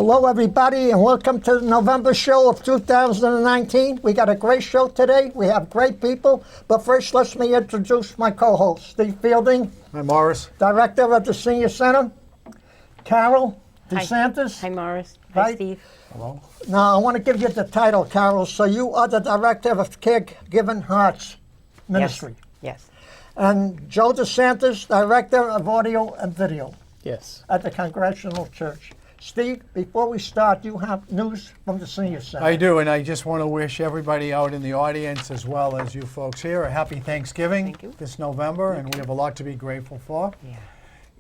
Hello, everybody, and welcome to the November show of 2019. We got a great show today. We have great people. But first, let me introduce my co-host, Steve Fielding. Hi, Morris. Director of the Senior Center. Carol Desantis. Hi, Morris. Right? Hi, Steve. Hello. Now, I want to give you the title, Carol. So you are the Director of Caregiving Hearts Ministry. Yes. And Joe Desantis, Director of Audio and Video Yes. at the Congregational Church. Steve, before we start, you have news from the Senior Center. I do, and I just want to wish everybody out in the audience, as well as you folks here, a happy Thanksgiving Thank you. this November, and we have a lot to be grateful for. Yeah.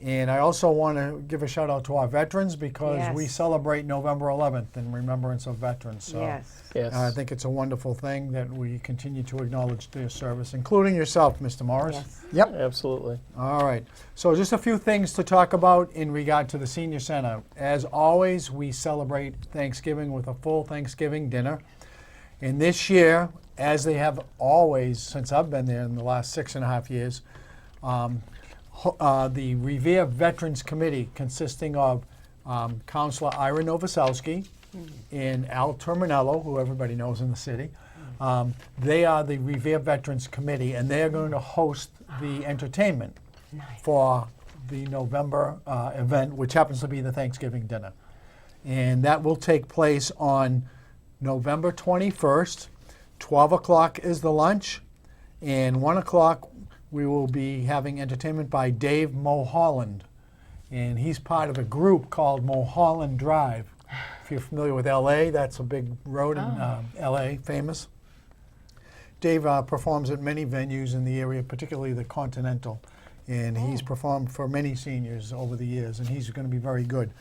And I also want to give a shout out to our veterans because Yes. we celebrate November 11th in remembrance of veterans. So Yes. I think it's a wonderful thing that we continue to acknowledge their service, including yourself, Mr. Morris. Yes. Yep. Absolutely. All right. So just a few things to talk about in regard to the Senior Center. As always, we celebrate Thanksgiving with a full Thanksgiving dinner. And this year, as they have always since I've been there in the last 6.5 years, the Revere Veterans Committee, consisting of Councilor Ira Novoselsky and Al Terminello, who everybody knows in the city, they are the Revere Veterans Committee, and they are going to host the entertainment for the November event, which happens to be the Thanksgiving dinner. And that will take place on November 21st. 12 o'clock is the lunch, and 1 o'clock we will be having entertainment by Dave Mulholland. And he's part of a group called Mulholland Drive. If you're familiar with LA, that's a big road in LA, famous. Dave performs at many venues in the area, particularly the Continental. And he's performed for many seniors over the years, and he's going to be very good.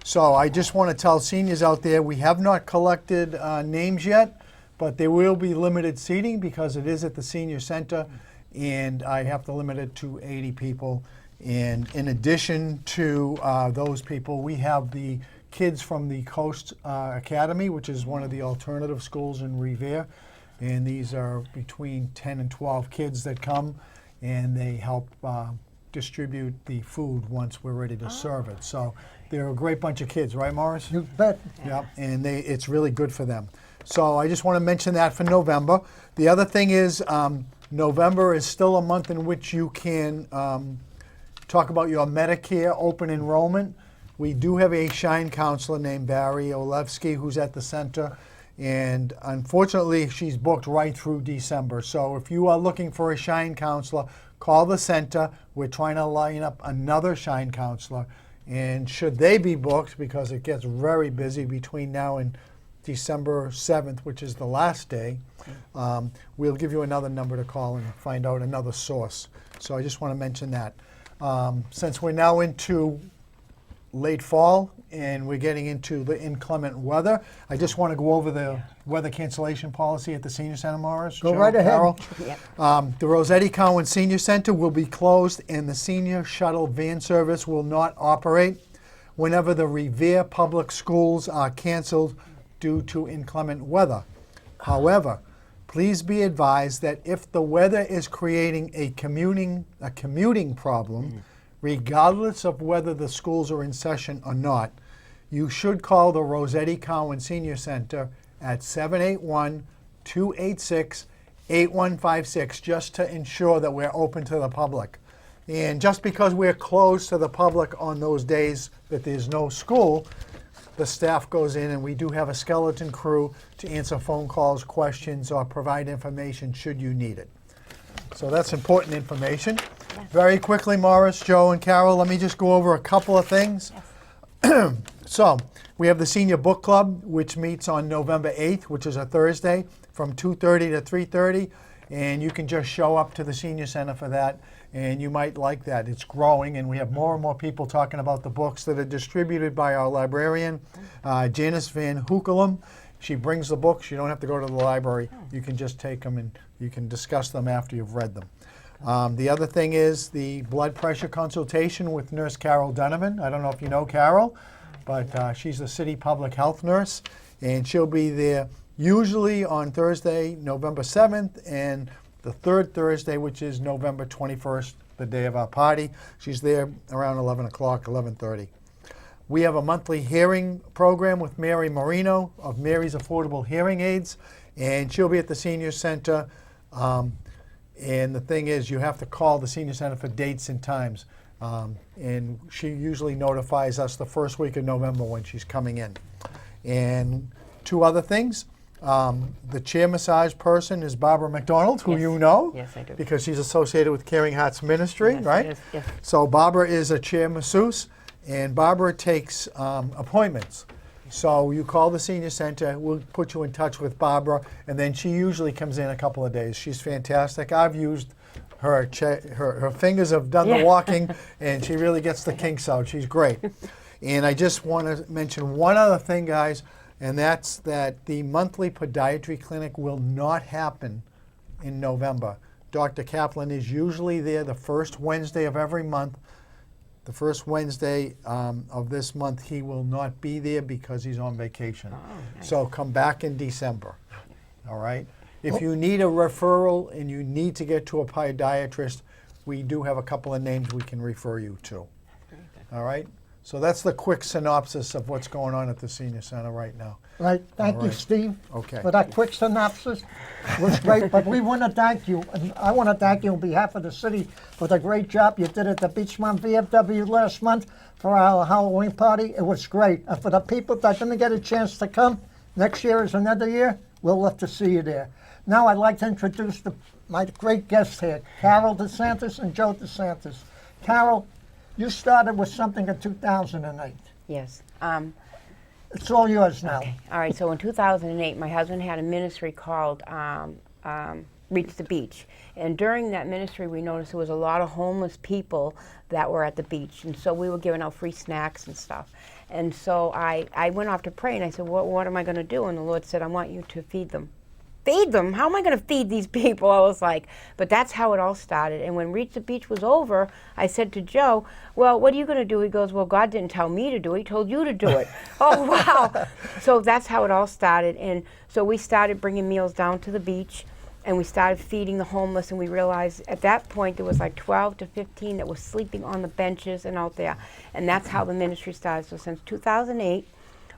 So I just want to tell seniors out there, we have not collected names yet, but there will be limited seating because it is at the Senior Center, and I have to limit it to 80 people. And in addition to those people, we have the kids from the Coast Academy, which is one of the alternative schools in Revere. And these are between 10 and 12 kids that come, and they help distribute the food once we're ready to serve it. So they're a great bunch of kids, right, Morris? You bet. Yeah, and it's really good for them. So I just want to mention that for November. The other thing is November is still a month in which you can talk about your Medicare open enrollment. We do have a Shine counselor named Barry Olevsky who's at the center, and unfortunately she's booked right through December. So if you are looking for a Shine counselor, call the center. We're trying to line up another Shine counselor, and should they be booked, because it gets very busy between now and December 7th, which is the last day, we'll give you another number to call and find out another source. So I just want to mention that. Since we're now into late fall and we're getting into the inclement weather, I just want to go over the weather cancellation policy at the Senior Center, Morris. Go Joe, right ahead. Carol. Yep. The Rossetti Cowan Senior Center will be closed, and the senior shuttle van service will not operate whenever the Revere Public Schools are canceled due to inclement weather. However, please be advised that if the weather is creating a commuting problem, regardless of whether the schools are in session or not, you should call the Rossetti Cowan Senior Center at 781-286-8156 just to ensure that we're open to the public. And just because we're closed to the public on those days that there's no school, the staff goes in, and we do have a skeleton crew to answer phone calls, questions, or provide information should you need it. So that's important information. Very quickly, Morris, Joe, and Carol, let me just go over a couple of things. So we have the Senior Book Club, which meets on November 8th, which is a Thursday, from 2:30 to 3:30. And you can just show up to the Senior Center for that, and you might like that. It's growing, and we have more and more people talking about the books that are distributed by our librarian, Janice Van Hoekelum. She brings the books. You don't have to go to the library. You can just take them, and you can discuss them after you've read them. The other thing is the blood pressure consultation with Nurse Carol Donovan. I don't know if you know Carol, but she's a city public health nurse, and she'll be there usually on Thursday, November 7th, and the third Thursday, which is November 21st, the day of our party. She's there around 11 o'clock, 11:30. We have a monthly hearing program with Mary Marino of Mary's Affordable Hearing Aids, and she'll be at the Senior Center. And the thing is, you have to call the Senior Center for dates and times. And she usually notifies us the first week of November when she's coming in. And two other things. The chair massage person is Barbara McDonald, who Yes. you know. Yes, I do. Because she's associated with Caring Hearts Ministry, Yes, right? yes, yes. So Barbara is a chair masseuse, and Barbara takes appointments. So you call the Senior Center, we'll put you in touch with Barbara, and then she usually comes in a couple of days. She's fantastic. I've used her, her fingers have done the Yeah. walking, and she really gets the kinks out. She's great. And I just want to mention one other thing, guys, and that's that the monthly podiatry clinic will not happen in November. Dr. Kaplan is usually there the first Wednesday of every month. The first Wednesday of this month, he will not be there because he's on vacation. Oh, nice. So come back in December, all right? If you need a referral and you need to get to a podiatrist, we do have a couple of names we can refer you to, all right? So that's the quick synopsis of what's going on at the Senior Center right now. Right, thank All you, right. Steve, Okay. for that quick synopsis. It was great, but we want to thank you, and I want to thank you on behalf of the city for the great job you did at the Beachmont VFW last month for our Halloween party. It was great. And for the people that didn't get a chance to come, next year is another year. We'll love to see you there. Now I'd like to introduce my great guests here, Carol Desantis and Joe Desantis. Carol, you started with something in 2008. Yes. It's all yours now. Okay. All right. So in 2008, my husband had a ministry called Reach the Beach. And during that ministry, we noticed there was a lot of homeless people that were at the beach. And so we were giving out free snacks and stuff. And so I went off to pray, and I said, what am I going to do? And the Lord said, I want you to feed them. Feed them? How am I going to feed these people? I was like, but that's how it all started. And when Reach the Beach was over, I said to Joe, well, what are you going to do? He goes, well, God didn't tell me to do it. He told you to do it. Oh, wow. So that's how it all started. And so we started bringing meals down to the beach, and we started feeding the homeless, and we realized at that point there was like 12 to 15 that was sleeping on the benches and out there. And that's how the ministry started. So since 2008,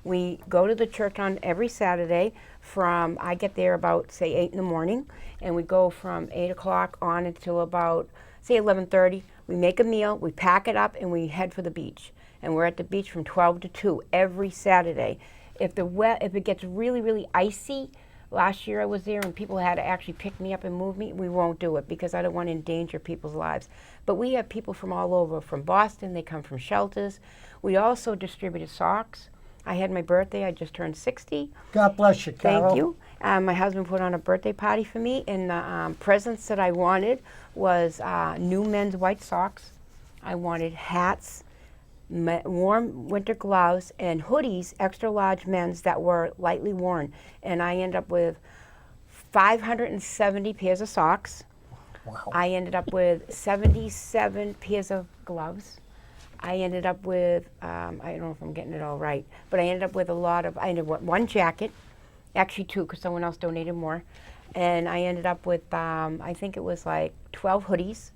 we go to the church on every Saturday from, I get there about, say, 8 in the morning, and we go from 8 o'clock on until about, say, 11:30. We make a meal, we pack it up, and we head for the beach. And we're at the beach from 12 to 2 every Saturday. If it gets really, really icy, last year I was there and people had to actually pick me up and move me, we won't do it because I don't want to endanger people's lives. But we have people from all over, from Boston, they come from shelters. We also distributed socks. I had my birthday, I just turned 60. God bless you, Carol. Thank you. My husband put on a birthday party for me, and the presents that I wanted was new men's white socks. I wanted hats, warm winter gloves, and hoodies, extra large men's that were lightly worn. And I ended up with 570 pairs of socks. Wow. I ended up with 77 pairs of gloves. I ended up with, I don't know if I'm getting it all right, but I ended up with I ended with one jacket, actually two because someone else donated more. And I ended up with, I think it was like 12 hoodies.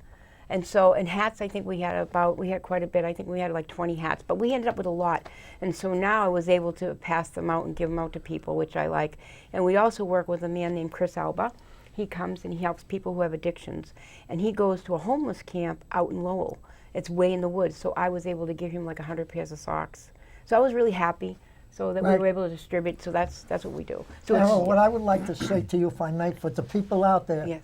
And hats, I think we had quite a bit. I think we had like 20 hats, but we ended up with a lot. And so now I was able to pass them out and give them out to people, which I like. And we also work with a man named Chris Alba. He comes and he helps people who have addictions. And he goes to a homeless camp out in Lowell. It's way in the woods, so I was able to give him like 100 pairs of socks. So I was really happy, so that we Right. were able to distribute. So that's what we do. So Carol, what I would like to say to you, if I may, for the people out there, yes,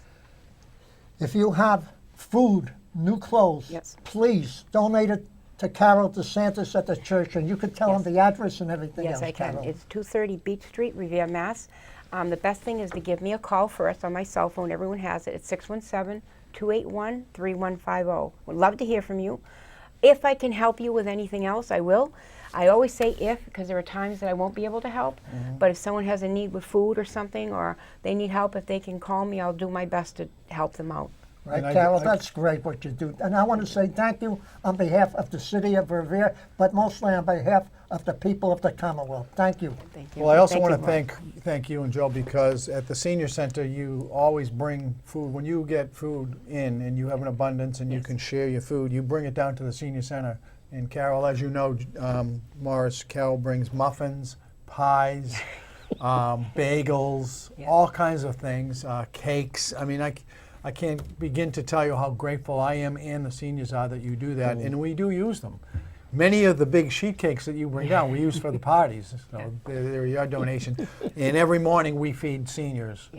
if you have food, new clothes, Yes. please donate it to Carol DeSantis at the church, and you could tell Yes. them the address and everything yes, else, I can. Carol. It's 230 Beach Street, Revere, Mass. The best thing is to give me a call first on my cell phone. Everyone has it. It's 617-281-3150. Would love to hear from you. If I can help you with anything else, I will. I always say if, because there are times that I won't be able to help. But if someone has a need with food or something, or they need help, if they can call me, I'll do my best to help them out. Right, And Carol, that's great what you do. And I want to say thank you on behalf of the city of Revere, but mostly on behalf of the people of the Commonwealth. Thank you. Thank you. Well, I also Thank want you, to Mark. thank you and Joe, because at the Senior Center you always bring food. When you get food in and you have an abundance and you Yes. can share your food, you bring it down to the Senior Center And Carol, as you know, Morris, Carol brings muffins, pies, bagels, all kinds of things, cakes. I mean, I can't begin to tell you how grateful I am and the seniors are that you do that, and we do use them. Many of the big sheet cakes that you bring down, we use for the parties, so they're your donation. And every morning we feed seniors,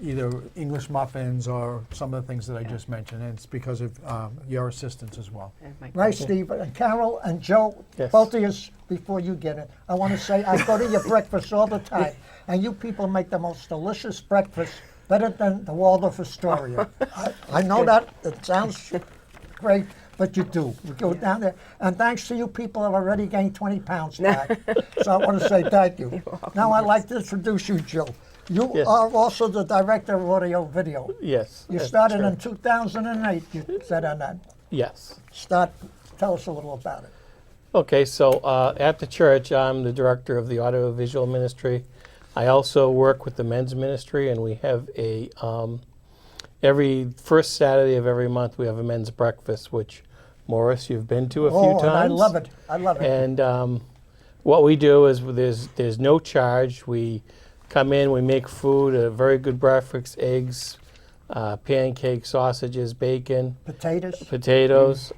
either English muffins or some of the things that I just mentioned, and it's because of your assistance as well. Right, Steve. And Carol and Joe, both of you, before you get it, I want to say I go to your breakfast all the time, and you people make the most delicious breakfast, better than the Waldorf Astoria. I know that. It sounds great, but you do. We go down there, and thanks to you people, I've already gained 20 pounds back. So I want to say thank you. Now I'd like to introduce you, Joe. You are also the director of audio video. Yes. You started in 2008, you said on that. Yes. Tell us a little about it. Okay, so at the church, I'm the director of the audiovisual ministry. I also work with the men's ministry, and we have a every first Saturday of every month we have a men's breakfast, which Morris, you've been to a few times. I love it. I love it. And what we do is there's no charge. We come in, we make food, a very good breakfast, eggs, pancakes, sausages, bacon, potatoes.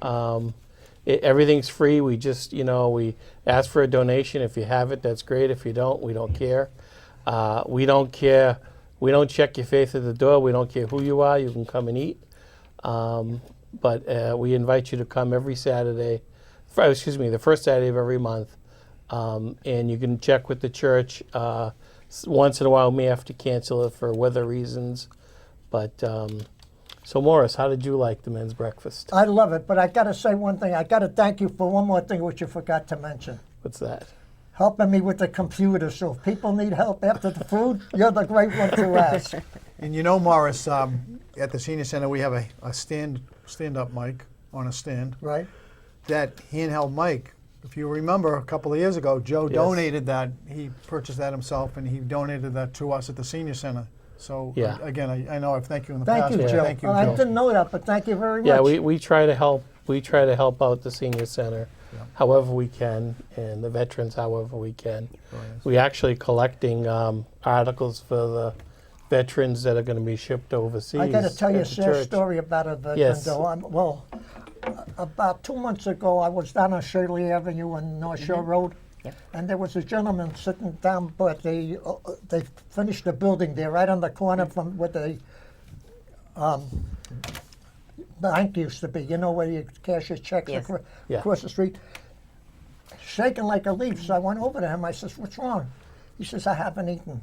Everything's free. We just, we ask for a donation. If you have it, that's great. If you don't, we don't care. We don't care. We don't check your face at the door. We don't care who you are. You can come and eat. But we invite you to come every Saturday, the first Saturday of every month. And you can check with the church. Once in a while, we may have to cancel it for weather reasons. But so, Morris, how did you like the men's breakfast? I love it, but I got to say one thing. I got to thank you for one more thing which you forgot to mention. What's that? Helping me with the computer. So if people need help after the food, you're the great one to ask. And Morris, at the senior center we have a stand-up mic on a stand. Right. That handheld mic. If you remember, a couple of years ago, Joe donated that. He purchased that himself, and he donated that to us at the senior center. So again, I know I've thanked you in the past. Thank you, Joe. Thank you, Joe. I didn't know that, but thank you very much. Yeah, we try to help. We try to help out the senior center however we can, and the veterans however we can. We're actually collecting articles for the veterans that are going to be shipped overseas. I got to tell you a sad story about a veteran, though. About 2 months ago, I was down on Shirley Avenue and North Shore Road, and there was a gentleman sitting down, but they finished the building there right on the corner from where the bank used to be, where you cash your checks across the street, shaking like a leaf. So I went over to him. I says, "What's wrong?" He says, "I haven't eaten."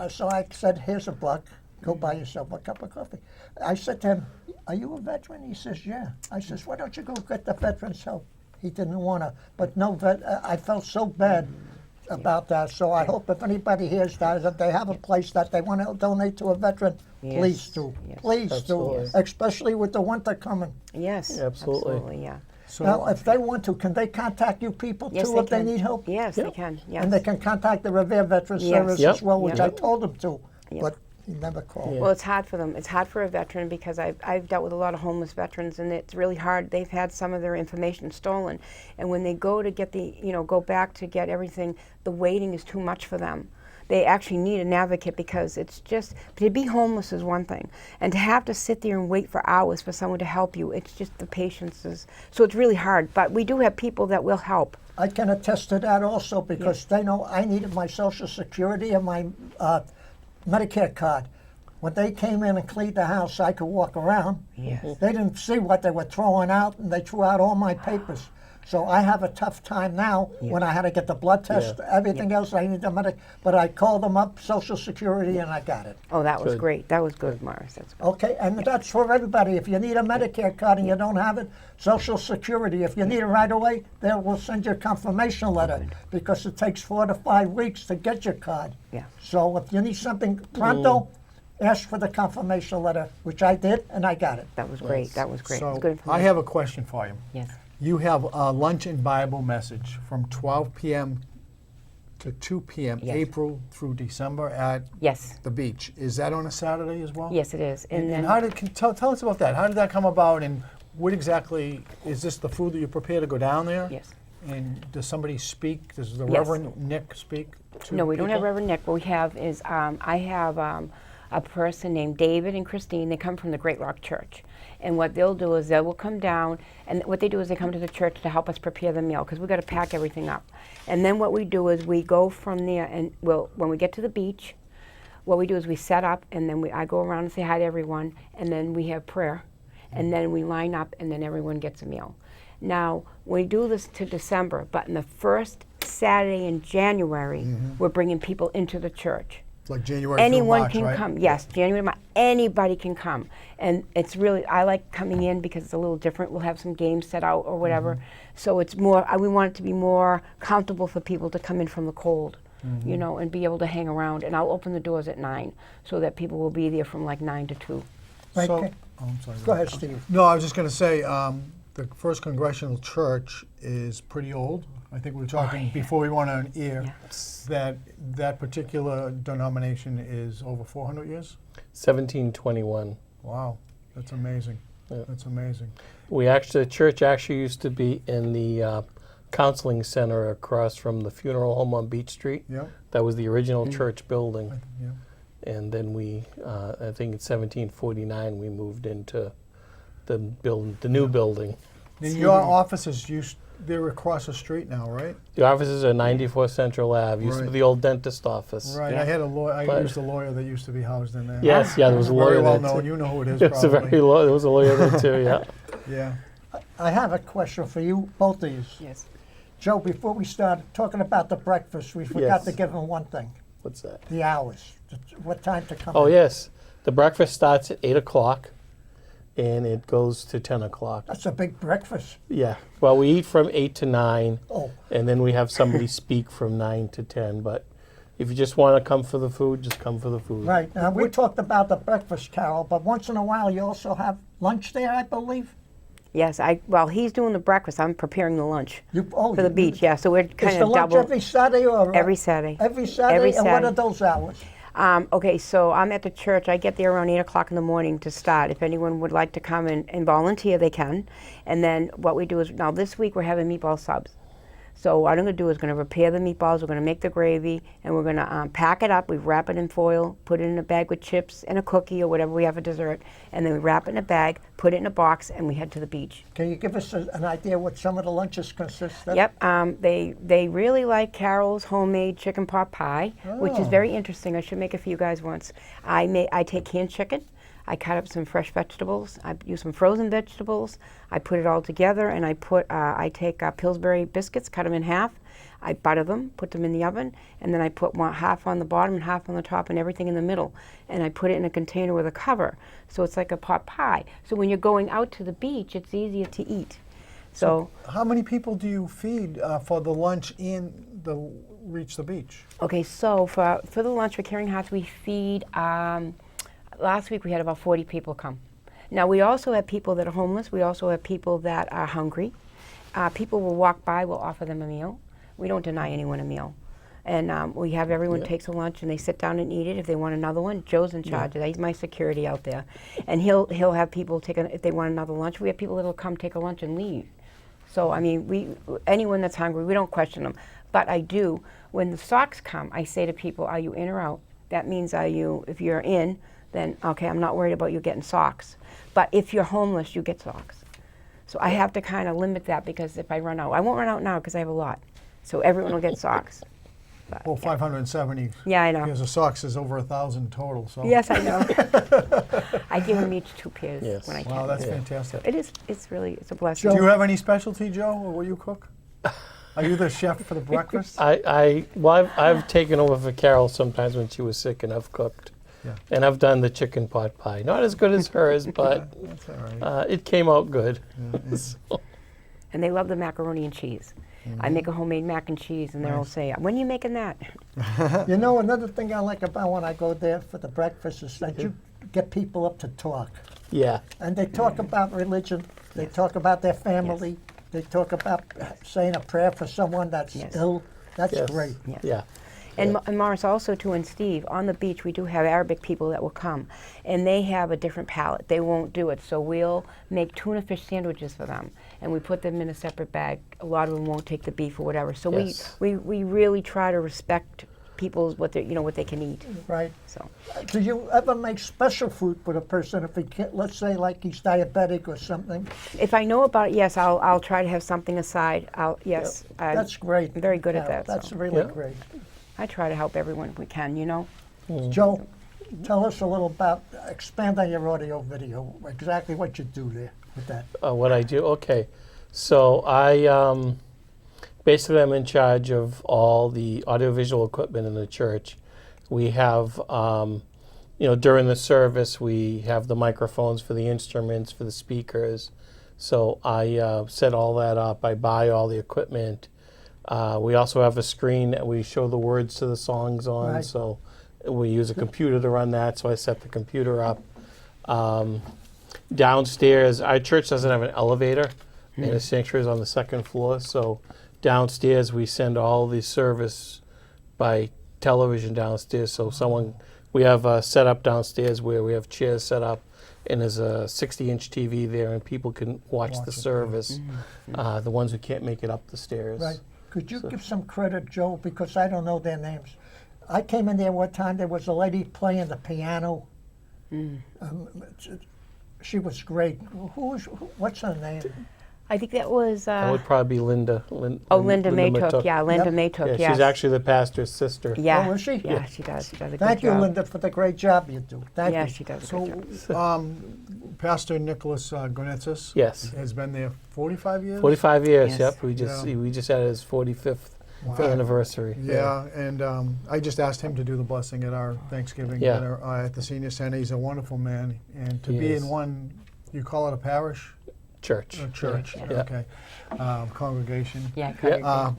So I said, "Here's $1. Go buy yourself a cup of coffee." I said to him, "Are you a veteran?" He says, "Yeah." I says, "Why don't you go get the veterans help?" He didn't want to, but I felt so bad about that. So I hope if anybody hears that, if they have a place that they want to donate to a veteran, please do. Please do, especially with the winter coming. Yes, absolutely. Yeah. So now, if they want to, can they contact you people too if they need help? Yes, they can. Yes. And they can contact the Revere Veterans Service as well, which I told them to, but he never called. Well, it's hard for them. It's hard for a veteran because I've dealt with a lot of homeless veterans, and it's really hard. They've had some of their information stolen, and when they go to get go back to get everything, the waiting is too much for them. They actually need an advocate because it's just, to be homeless is one thing, and to have to sit there and wait for hours for someone to help you, it's just the patience is, so it's really hard. But we do have people that will help. I can attest to that also because they know I needed my Social Security and my Medicare card. When they came in and cleaned the house, I could walk around. Yes. They didn't see what they were throwing out, and they threw out all my papers. So I have a tough time now when I had to get the blood test, everything else I need the medic. But I called them up, Social Security, and I got it. Oh, that was great. That was good, Morris. That's good. Okay, and that's for everybody. If you need a Medicare card and you don't have it, Social Security. If you need it right away, they will send you a confirmation letter because it takes 4 to 5 weeks to get your card. Yeah. So if you need something pronto, ask for the confirmation letter, which I did, and I got it. That was great. That was great. So It's good information. I have a question for you. Yes. You have a lunch and Bible message from 12 p.m. to 2 p.m. April through December at the beach. Is that on a Saturday as well? Yes, it is. And how tell us about that. How did that come about, and what exactly, is this the food that you prepare to go down there? Yes. And does somebody speak? Does the Yes. Reverend Nick speak to No, we don't have people? Reverend Nick. What we have is I have a person named David and Christine. They come from the Great Rock Church. And what they'll do is they will come down, and what they do is they come to the church to help us prepare the meal, because we've got to pack everything up. And then what we do is we go from there, and when we get to the beach, what we do is we set up, and then I go around and say hi to everyone, and then we have prayer, and then we line up, and then everyone gets a meal. Now, we do this to December, but in the first Saturday in January, we're bringing people into the church. Like January through Anyone March, can right? come. Yes, January, March. Anybody can come, and it's really, I like coming in because it's a little different. We'll have some games set out or whatever, so it's more. We want it to be more comfortable for people to come in from the cold, you know, and be able to hang around. And I'll open the doors at 9, so that people will be there from like 9 to 2. Right, So, Ken? oh, I'm sorry. Go ahead, Steve. No, I was just going to say, the First Congressional Church is pretty old. I think we were talking before we went on air that particular denomination is over 400 years. 1721. Wow, that's amazing. Yeah. That's amazing. The church actually used to be in the counseling center across from the funeral home on Beach Street. Yeah, That was the original church building. yeah. And then I think in 1749, we moved into the new building. And your offices they're across the street now, right? The offices are 94 Central Ave. Used to be Right. the old dentist office. Right. Yeah. I had a lawyer. I But- used a lawyer that used to be housed in there. Yes, yeah, there was a lawyer Very well there, known. too. You know who it is, There was a probably. there was a lawyer there too. Yeah. Yeah. I have a question for you, both of you. Yes. Joe, before we started talking about the breakfast, we forgot Yes. to give them one thing, What's that? the hours, what time to come Oh in. yes, the breakfast starts at 8 o'clock, and it goes to 10 o'clock. That's a big breakfast. Yeah. Well, we eat from 8 to 9, Oh, and then we have somebody speak from 9 to 10. But if you just want to come for the food, just come for the food. right. Now, we talked about the breakfast, Carol, but once in a while you also have lunch there, I believe? Yes, well, he's doing the breakfast. I'm preparing the lunch Oh, for the beach. Yeah, so we're Is kind the of lunch double every Saturday or? every Saturday. Every Saturday? Every And what are Saturday. those hours? Okay, so I'm at the church. I get there around 8 o'clock in the morning to start. If anyone would like to come and volunteer, they can. And then what we do is, now this week we're having meatball subs. So what I'm going to do is going to prepare the meatballs, we're going to make the gravy, and we're going to pack it up. We wrap it in foil, put it in a bag with chips and a cookie or whatever we have for dessert, and then we wrap it in a bag, put it in a box, and we head to the beach. Can you give us an idea what some of the lunches consist of? Yep, they really like Carol's homemade chicken pot pie, which is Oh. very interesting. I should make it for you guys once. I take canned chicken, I cut up some fresh vegetables, I use some frozen vegetables, I put it all together, and I take Pillsbury biscuits, cut them in half, I butter them, put them in the oven, and then I put half on the bottom and half on the top and everything in the middle, and I put it in a container with a cover, so it's like a pot pie. So when you're going out to the beach, it's easier to eat. So How many people do you feed for the lunch and the reach the beach? okay, so for the lunch for Caring Hearts, we feed. Last week we had about 40 people come. Now we also have people that are homeless. We also have people that are hungry. People will walk by. We'll offer them a meal. We don't deny anyone a meal. And we have everyone takes a lunch and they sit down and eat it. If they want another one, Joe's in charge of that. He's my security out there, and he'll have people take if they want another lunch. We have people that'll come take a lunch and leave. So I mean, anyone that's hungry, we don't question them. But I do, when the socks come, I say to people, "Are you in or out?" That means if you're in, then okay, I'm not worried about you getting socks. But if you're homeless, you get socks. So I have to kind of limit that, because if I run out, I won't run out now because I have a lot. So everyone will get socks. But, Well, 570. yeah, I know. Because the socks is over 1,000 total. So. Yes, I know. I give them each 2 pairs Yes. when I can. Wow, that's Yeah. fantastic. It's a blessing. Do you have any specialty, Joe, or will you cook? Are you the chef for the breakfast? I've taken over for Carol sometimes when she was sick, and I've cooked. Yeah. And I've done the chicken pot pie. Not as good as hers, but That's all right. it came out good. So, And they love the macaroni and cheese. I make a homemade mac and cheese, and they'll Nice. say, "When are you making that?" You know, another thing I like about when I go there for the breakfast is that you get people up to talk. yeah. And they talk about religion, they talk about their family, they talk about saying a prayer for someone that's Yes. ill. That's Yes. great. Yes. Yeah. And, and Morris, also too, and Steve, on the beach we do have Arabic people that will come, and they have a different palate. They won't do it, so we'll make tuna fish sandwiches for them, and we put them in a separate bag. A lot of them won't take the beef or whatever. So Yes. we really try to respect people's what they what they can eat. Right. So Do you ever make special food for the person if he can't, let's say like he's diabetic or something? if I know about it, yes, I'll try to have something aside. Yes, That's great. I'm very good at Carol. that. That's so. really Yeah. great. I try to help everyone we can. Joe, tell us a little about, expand on your audio video, exactly what you do there with that. What I do? Okay. So I basically I'm in charge of all the audiovisual equipment in the church. We have, during the service, we have the microphones for the instruments, for the speakers. So I set all that up. I buy all the equipment. We also have a screen that we show the words to the songs on. Right. So we use a computer to run that. So I set the computer up. Downstairs, our church doesn't have an elevator, and the sanctuary is on the second floor. So downstairs, we send all the service by television downstairs. So we have a setup downstairs where we have chairs set up, and there's a 60-inch TV there, and people can watch the service. The ones who can't make it up the stairs. Right. Could you give some credit, Joe, because I don't know their names. I came in there one time, there was a lady playing the piano. She was great. What's her name? I think that was. That would probably be Linda. Linda Maytook. Yeah, Linda Maytook. Yeah, Yes. she's actually the pastor's sister. Yeah. Oh, is she? Yeah, she does. She does a good Thank you, job. Linda, for the great job you do. Thank Yeah, you. she does a So, good job. Pastor Nicholas Gonetsis Yes. has been there 45 years? 45 years. Yes. Yep. We just had his 45th anniversary. Yeah, and I just asked him to do the blessing at our Thanksgiving Yeah. dinner at the senior center. He's a wonderful man, and to He be is. in one, you call it a parish? Church. A church, Yeah. okay, congregation. Yeah.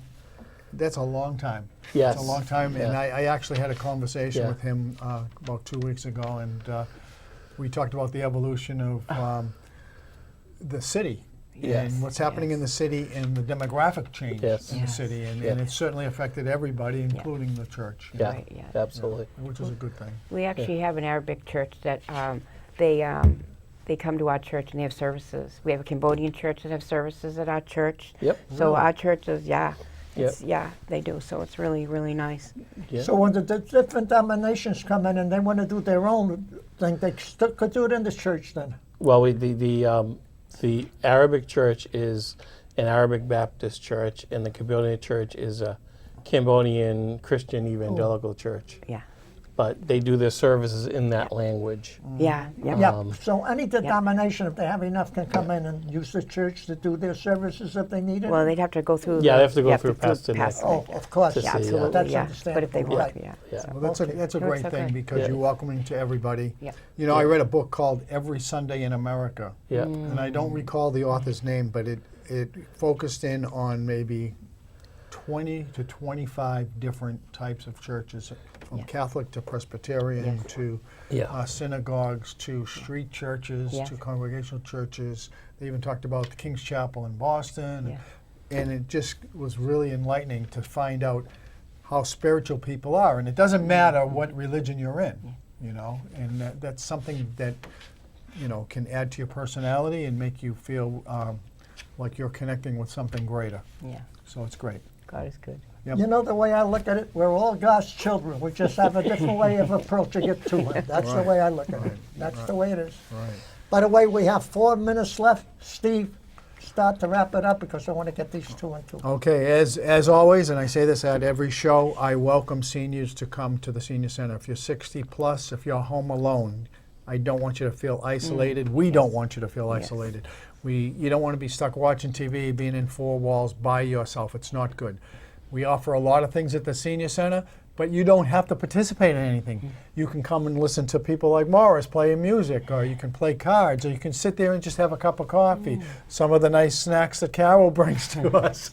That's a long time. Yes. It's a long time, and Yeah. I actually had a conversation Yeah. with him about 2 weeks ago, and we talked about the evolution of the city Yes. and what's happening in the city and the demographic change Yes. in the Yes. city, and Yeah. it certainly affected everybody, including the church. Yeah. Right, yeah. Absolutely. Which is a good thing. We actually have an Arabic church that they come to our church and they have services. We have a Cambodian church that have services at our church. Yep. So our churches, Yep. they do. So it's really, really nice. Yeah. So when the different denominations come in and they want to do their own thing, they could do it in the church then? Well, the Arabic church is an Arabic Baptist church, and the Cambodian church is a Cambodian Christian evangelical church. Yeah. But they do their services in that language. Yeah. Yeah. Yeah, so any denomination, if they have enough, can come in and use the church to do their services if they need it? Well, they'd have to go through. Yeah, the, they have to go you through Pastor Nick. Oh, of course. To Yeah, see, absolutely. That's yeah. understandable. But if they Right. want, yeah. Yeah. Well, that's Okay. a No, great it's thing okay. because Yeah. you're welcoming to everybody. Yeah. You know, I read a book called Every Sunday in America, Yeah. and I don't recall the author's name, but it focused in on maybe 20 to 25 different types of churches, from Yeah. Catholic to Presbyterian Yes. to Yeah. synagogues to street churches Yes. to congregational churches. They even talked about the King's Chapel in Boston, Yeah. and it just was really enlightening to find out how spiritual people are. And it doesn't matter what religion you're in, you know, and that's something that, you know, can add to your personality and make you feel like you're connecting with something greater. Yeah. So it's great. God is good. Yep. You know the way I look at it? We're all God's children. We just have a different way of approaching it to Him. That's the Right. way I look at it. Right. That's Right. the way it is. Right. By the way, we have 4 minutes left. Steve, start to wrap it up because I want to get these 2 and 2. Okay, as always, and I say this at every show, I welcome seniors to come to the senior center. If you're 60 plus, if you're home alone, I don't want you to feel isolated. We don't want you to feel Yes. isolated. You don't want to be stuck watching TV, being in 4 walls by yourself. It's not good. We offer a lot of things at the senior center, but you don't have to participate in anything. You can come and listen to people like Morris playing music, or you can play cards, or you can sit there and just have a cup of coffee. Some of the nice snacks that Carol brings to us.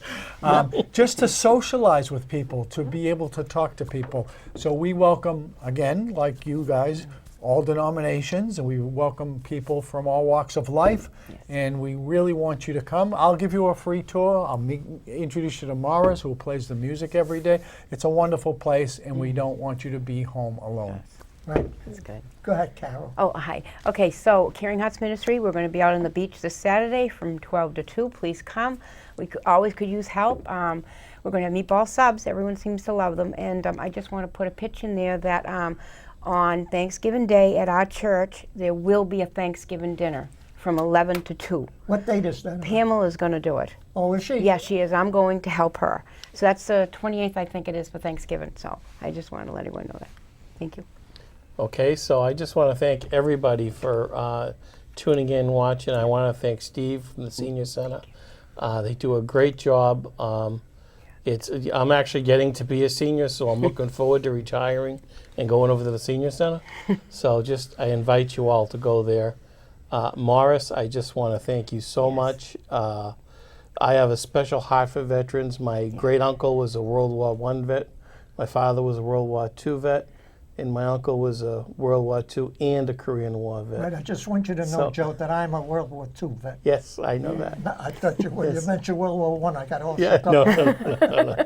Just to socialize with people, to be able to talk to people. So we welcome, again, like you guys, all denominations, and we welcome people from all walks of life. And we really want you to come. I'll give you a free tour. I'll introduce you to Morris, who plays the music every day. It's a wonderful place, and we don't want you to be home alone. Right. That's good. Go ahead, Carol. Oh, hi. Okay, so Caring Hearts Ministry, we're going to be out on the beach this Saturday from 12 to 2. Please come. We always could use help. We're going to have meatball subs. Everyone seems to love them. And I just want to put a pitch in there that on Thanksgiving Day at our church, there will be a Thanksgiving dinner from 11 to 2. What date is that? Pamela's going to do it. Oh, is she? Yes, she is. I'm going to help her. So that's the 28th, I think it is, for Thanksgiving. So I just wanted to let everyone know that. Thank you. Okay, so I just want to thank everybody for tuning in, watching. I want to thank Steve from the Senior Center. They do a great job. I'm actually getting to be a senior, so I'm looking forward to retiring and going over to the Senior Center. So I invite you all to go there. Morris, I just want to thank you so much. I have a special heart for veterans. My great uncle was a World War I vet. My father was a World War II vet. And my uncle was a World War II and a Korean War vet. Right, I just want you to know, So- Joe, that I'm a World War II vet. Yes, I know that. No, I thought you were. Yes. You mentioned World War I. I got all Yeah, shook up. no.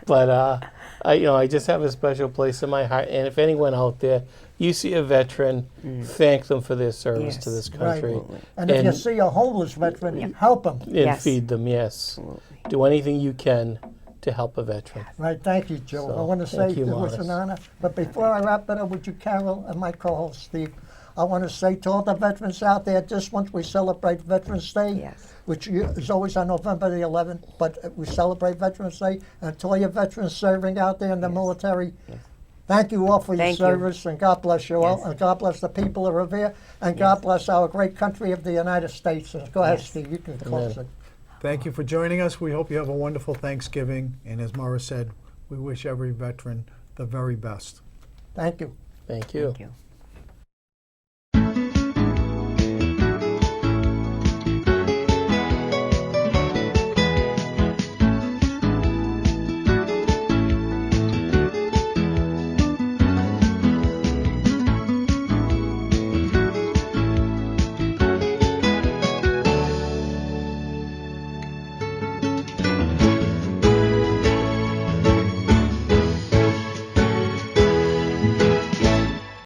But I just have a special place in my heart. And if anyone out there, you see a veteran, thank them for their service to this country. Right. And if you see a homeless veteran, help him. And Yes. feed them. Yes, do anything you can to help a veteran. Right, thank you, Joe. So, I want to say thank you, it was an Morris. honor. But before I wrap it up with you, Carol, and my co-host, Steve, I want to say to all the veterans out there, just once we celebrate Veterans Day, Yes. which is always on November the 11th, but we celebrate Veterans Day, and to all your veterans serving out there in the military, thank you all for Thank your you. service, and God bless you all, Yes. and God bless the people of Revere, and God bless our great country of the United States. And go ahead, Yes. Steve, you can close Amen. it. Thank you for joining us. We hope you have a wonderful Thanksgiving. And as Morris said, we wish every veteran the very best. Thank you. Thank you. Thank you.